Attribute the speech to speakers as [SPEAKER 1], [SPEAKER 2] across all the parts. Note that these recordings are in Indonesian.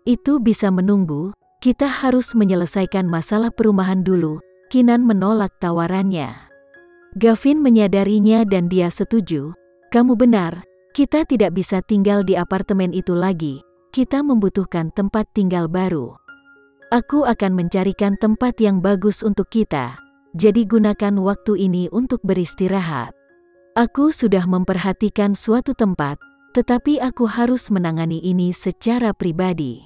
[SPEAKER 1] Itu bisa menunggu, kita harus menyelesaikan masalah perumahan dulu. Kinan menolak tawarannya. Gavin menyadarinya dan dia setuju. Kamu benar, kita tidak bisa tinggal di apartemen itu lagi. Kita membutuhkan tempat tinggal baru. Aku akan mencarikan tempat yang bagus untuk kita. Jadi gunakan waktu ini untuk beristirahat. Aku sudah memperhatikan suatu tempat, tetapi aku harus menangani ini secara pribadi.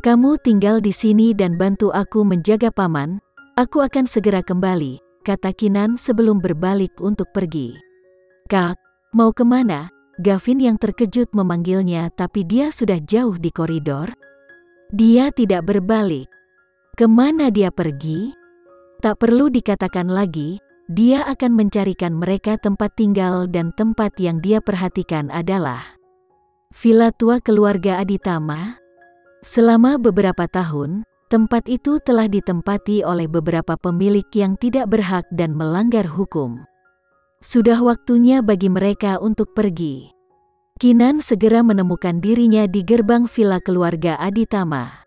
[SPEAKER 1] Kamu tinggal di sini dan bantu aku menjaga paman. Aku akan segera kembali, kata Kinan sebelum berbalik untuk pergi. Kak, mau kemana? Gavin yang terkejut memanggilnya tapi dia sudah jauh di koridor. Dia tidak berbalik. Kemana dia pergi? Tak perlu dikatakan lagi, dia akan mencarikan mereka tempat tinggal dan tempat yang dia perhatikan adalah villa tua keluarga Aditama. Selama beberapa tahun, tempat itu telah ditempati oleh beberapa pemilik yang tidak berhak dan melanggar hukum. Sudah waktunya bagi mereka untuk pergi. Kinan segera menemukan dirinya di gerbang villa keluarga Aditama.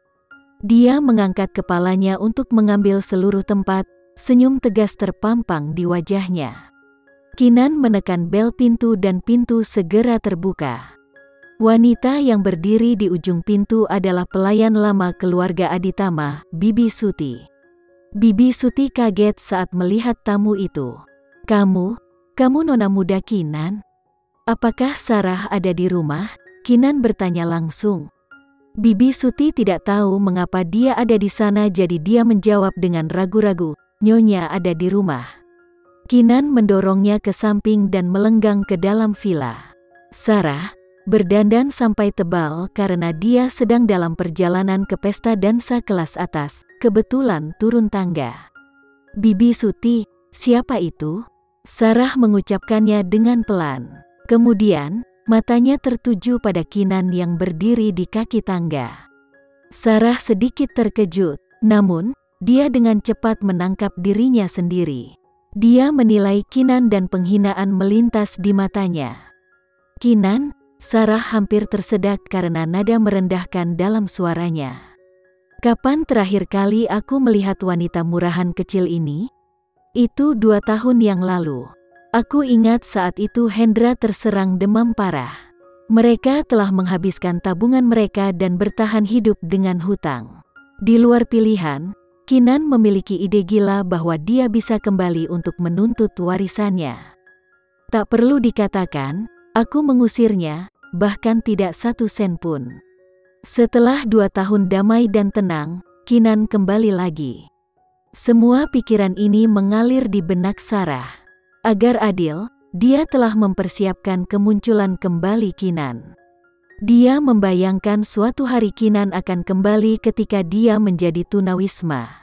[SPEAKER 1] Dia mengangkat kepalanya untuk mengambil seluruh tempat, senyum tegas terpampang di wajahnya. Kinan menekan bel pintu dan pintu segera terbuka. Wanita yang berdiri di ujung pintu adalah pelayan lama keluarga Aditama, Bibi Suti. Bibi Suti kaget saat melihat tamu itu. Kamu nona muda Kinan? Apakah Sarah ada di rumah? Kinan bertanya langsung. Bibi Suti tidak tahu mengapa dia ada di sana jadi dia menjawab dengan ragu-ragu, Nyonya ada di rumah. Kinan mendorongnya ke samping dan melenggang ke dalam villa. Sarah berdandan sampai tebal karena dia sedang dalam perjalanan ke pesta dansa kelas atas, kebetulan turun tangga. Bibi Suti, siapa itu? Sarah mengucapkannya dengan pelan. Kemudian, matanya tertuju pada Kinan yang berdiri di kaki tangga. Sarah sedikit terkejut, namun, dia dengan cepat menangkap dirinya sendiri. Dia menilai Kinan dan penghinaan melintas di matanya. Kinan? Sarah hampir tersedak karena nada merendahkan dalam suaranya. Kapan terakhir kali aku melihat wanita murahan kecil ini? Itu 2 tahun yang lalu. Aku ingat saat itu Hendra terserang demam parah. Mereka telah menghabiskan tabungan mereka dan bertahan hidup dengan hutang. Di luar pilihan, Kinan memiliki ide gila bahwa dia bisa kembali untuk menuntut warisannya. Tak perlu dikatakan, aku mengusirnya, bahkan tidak 1 sen pun. Setelah 2 tahun damai dan tenang, Kinan kembali lagi. Semua pikiran ini mengalir di benak Sarah. Agar adil, dia telah mempersiapkan kemunculan kembali Kinan. Dia membayangkan suatu hari Kinan akan kembali ketika dia menjadi tunawisma.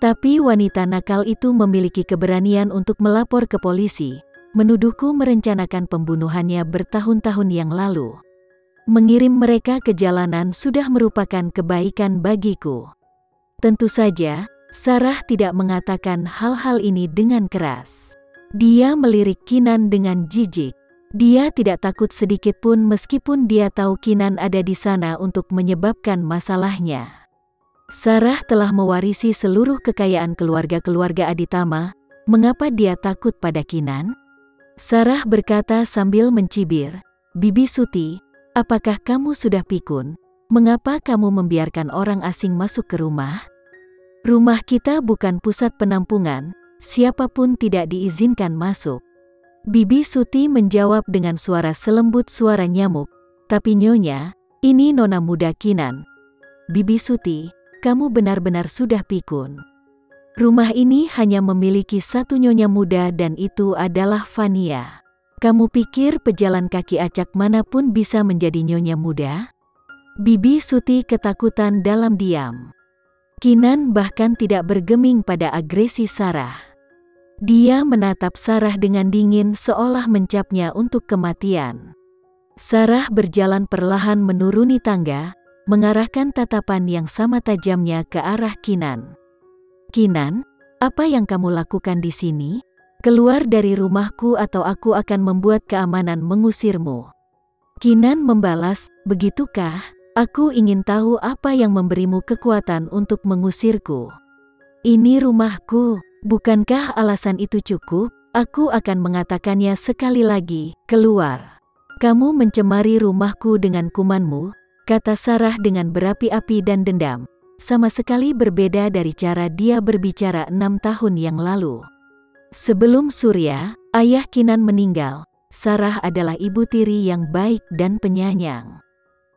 [SPEAKER 1] Tapi wanita nakal itu memiliki keberanian untuk melapor ke polisi, menuduhku merencanakan pembunuhannya bertahun-tahun yang lalu. Mengirim mereka ke jalanan sudah merupakan kebaikan bagiku. Tentu saja, Sarah tidak mengatakan hal-hal ini dengan keras. Dia melirik Kinan dengan jijik. Dia tidak takut sedikit pun meskipun dia tahu Kinan ada di sana untuk menyebabkan masalahnya. Sarah telah mewarisi seluruh kekayaan keluarga-keluarga Aditama, mengapa dia takut pada Kinan? Sarah berkata sambil mencibir, Bibi Suti, apakah kamu sudah pikun? Mengapa kamu membiarkan orang asing masuk ke rumah? Rumah kita bukan pusat penampungan, siapapun tidak diizinkan masuk. Bibi Suti menjawab dengan suara selembut suara nyamuk, tapi Nyonya, ini nona muda Kinan. Bibi Suti, kamu benar-benar sudah pikun. Rumah ini hanya memiliki 1 nyonya muda dan itu adalah Fania. Kamu pikir pejalan kaki acak manapun bisa menjadi nyonya muda? Bibi Suti ketakutan dalam diam. Kinan bahkan tidak bergeming pada agresi Sarah. Dia menatap Sarah dengan dingin seolah mencapnya untuk kematian. Sarah berjalan perlahan menuruni tangga, mengarahkan tatapan yang sama tajamnya ke arah Kinan. Kinan, apa yang kamu lakukan di sini? Keluar dari rumahku atau aku akan membuat keamanan mengusirmu. Kinan membalas, begitukah? Aku ingin tahu apa yang memberimu kekuatan untuk mengusirku. Ini rumahku, bukankah alasan itu cukup? Aku akan mengatakannya sekali lagi, keluar. Kamu mencemari rumahku dengan kumanmu, kata Sarah dengan berapi-api dan dendam. Sama sekali berbeda dari cara dia berbicara 6 tahun yang lalu. Sebelum Surya, ayah Kinan meninggal, Sarah adalah ibu tiri yang baik dan penyayang.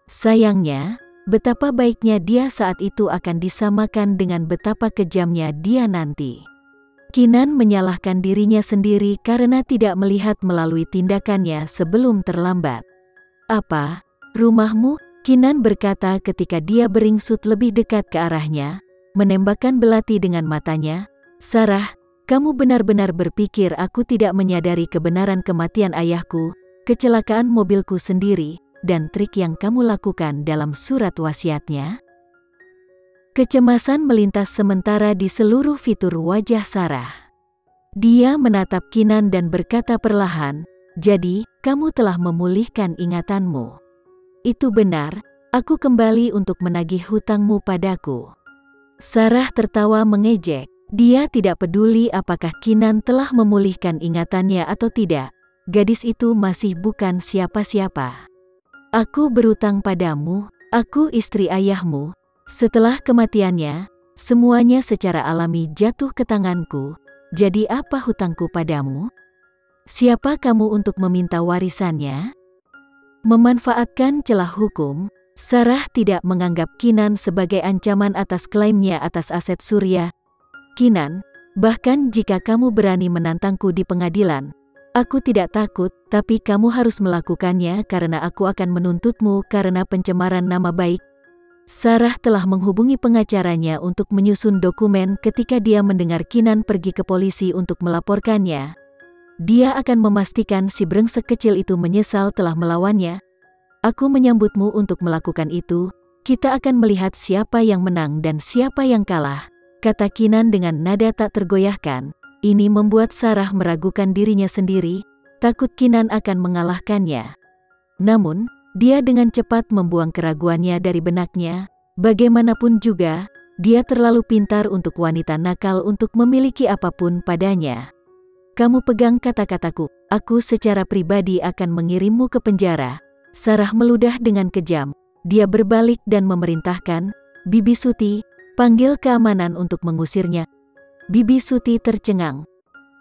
[SPEAKER 1] Sayangnya, betapa baiknya dia saat itu akan disamakan dengan betapa kejamnya dia nanti. Kinan menyalahkan dirinya sendiri karena tidak melihat melalui tindakannya sebelum terlambat. Apa? Rumahmu? Kinan berkata ketika dia beringsut lebih dekat ke arahnya, menembakkan belati dengan matanya. Sarah, kamu benar-benar berpikir aku tidak menyadari kebenaran kematian ayahku, kecelakaan mobilku sendiri, dan trik yang kamu lakukan dalam surat wasiatnya? Kecemasan melintas sementara di seluruh fitur wajah Sarah. Dia menatap Kinan dan berkata perlahan, jadi, kamu telah memulihkan ingatanmu. Itu benar, aku kembali untuk menagih hutangmu padaku. Sarah tertawa mengejek. Dia tidak peduli apakah Kinan telah memulihkan ingatannya atau tidak. Gadis itu masih bukan siapa-siapa. Aku berutang padamu, aku istri ayahmu. Setelah kematiannya, semuanya secara alami jatuh ke tanganku. Jadi apa hutangku padamu? Siapa kamu untuk meminta warisannya? Memanfaatkan celah hukum, Sarah tidak menganggap Kinan sebagai ancaman atas klaimnya atas aset Surya. Kinan, bahkan jika kamu berani menantangku di pengadilan, aku tidak takut, tapi kamu harus melakukannya karena aku akan menuntutmu karena pencemaran nama baik. Sarah telah menghubungi pengacaranya untuk menyusun dokumen ketika dia mendengar Kinan pergi ke polisi untuk melaporkannya. Dia akan memastikan si brengsek kecil itu menyesal telah melawannya. Aku menyambutmu untuk melakukan itu. Kita akan melihat siapa yang menang dan siapa yang kalah, kata Kinan dengan nada tak tergoyahkan. Ini membuat Sarah meragukan dirinya sendiri, takut Kinan akan mengalahkannya. Namun, dia dengan cepat membuang keraguannya dari benaknya. Bagaimanapun juga, dia terlalu pintar untuk wanita nakal untuk memiliki apapun padanya. Kamu pegang kata-kataku, aku secara pribadi akan mengirimmu ke penjara. Sarah meludah dengan kejam. Dia berbalik dan memerintahkan, Bibi Suti, panggil keamanan untuk mengusirnya. Bibi Suti tercengang.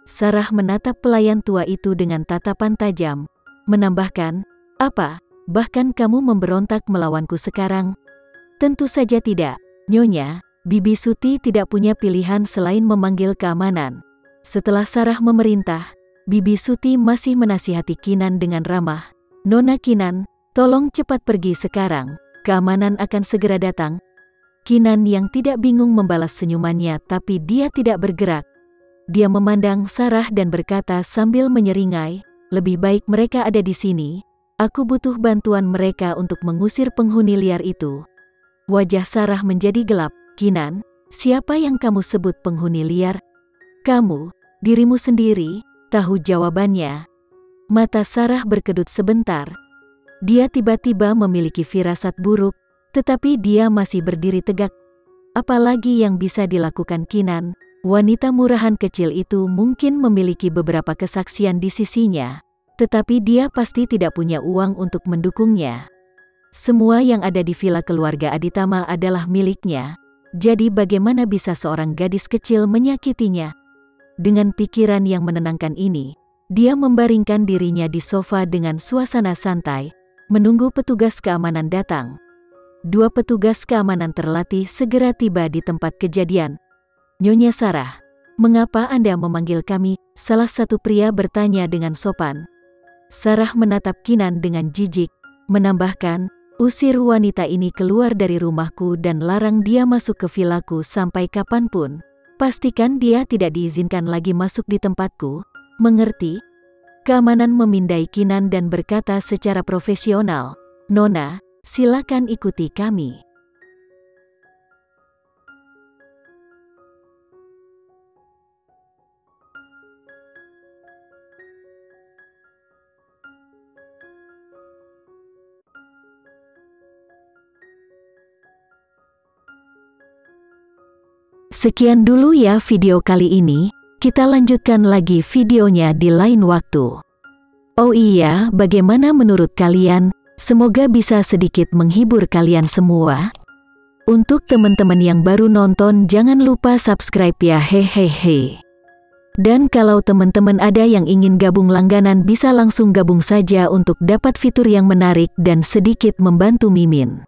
[SPEAKER 1] Sarah menatap pelayan tua itu dengan tatapan tajam, menambahkan, apa, bahkan kamu memberontak melawanku sekarang? Tentu saja tidak, Nyonya. Bibi Suti tidak punya pilihan selain memanggil keamanan. Setelah Sarah memerintah, Bibi Suti masih menasihati Kinan dengan ramah. Nona Kinan, tolong cepat pergi sekarang, keamanan akan segera datang. Kinan yang tidak bingung membalas senyumannya tapi dia tidak bergerak. Dia memandang Sarah dan berkata sambil menyeringai, lebih baik mereka ada di sini. Aku butuh bantuan mereka untuk mengusir penghuni liar itu. Wajah Sarah menjadi gelap. Kinan, siapa yang kamu sebut penghuni liar? Kamu, dirimu sendiri, tahu jawabannya. Mata Sarah berkedut sebentar. Dia tiba-tiba memiliki firasat buruk, tetapi dia masih berdiri tegak. Apalagi yang bisa dilakukan Kinan? Wanita murahan kecil itu mungkin memiliki beberapa kesaksian di sisinya, tetapi dia pasti tidak punya uang untuk mendukungnya. Semua yang ada di villa keluarga Aditama adalah miliknya, jadi bagaimana bisa seorang gadis kecil menyakitinya? Dengan pikiran yang menenangkan ini, dia membaringkan dirinya di sofa dengan suasana santai, menunggu petugas keamanan datang. 2 petugas keamanan terlatih segera tiba di tempat kejadian. Nyonya Sarah, mengapa Anda memanggil kami? Salah satu pria bertanya dengan sopan. Sarah menatap Kinan dengan jijik, menambahkan, usir wanita ini keluar dari rumahku dan larang dia masuk ke vilaku sampai kapanpun. Pastikan dia tidak diizinkan lagi masuk di tempatku, mengerti? Keamanan memindai Kinan dan berkata secara profesional, Nona, silakan ikuti kami. Sekian dulu ya video kali ini, kita lanjutkan lagi videonya di lain waktu. Oh iya, bagaimana menurut kalian? Semoga bisa sedikit menghibur kalian semua. Untuk teman-teman yang baru nonton, jangan lupa subscribe ya, hehehe. Dan kalau teman-teman ada yang ingin gabung langganan, bisa langsung gabung saja untuk dapat fitur yang menarik dan sedikit membantu Mimin.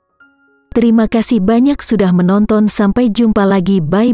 [SPEAKER 1] Terima kasih banyak sudah menonton, sampai jumpa lagi, bye.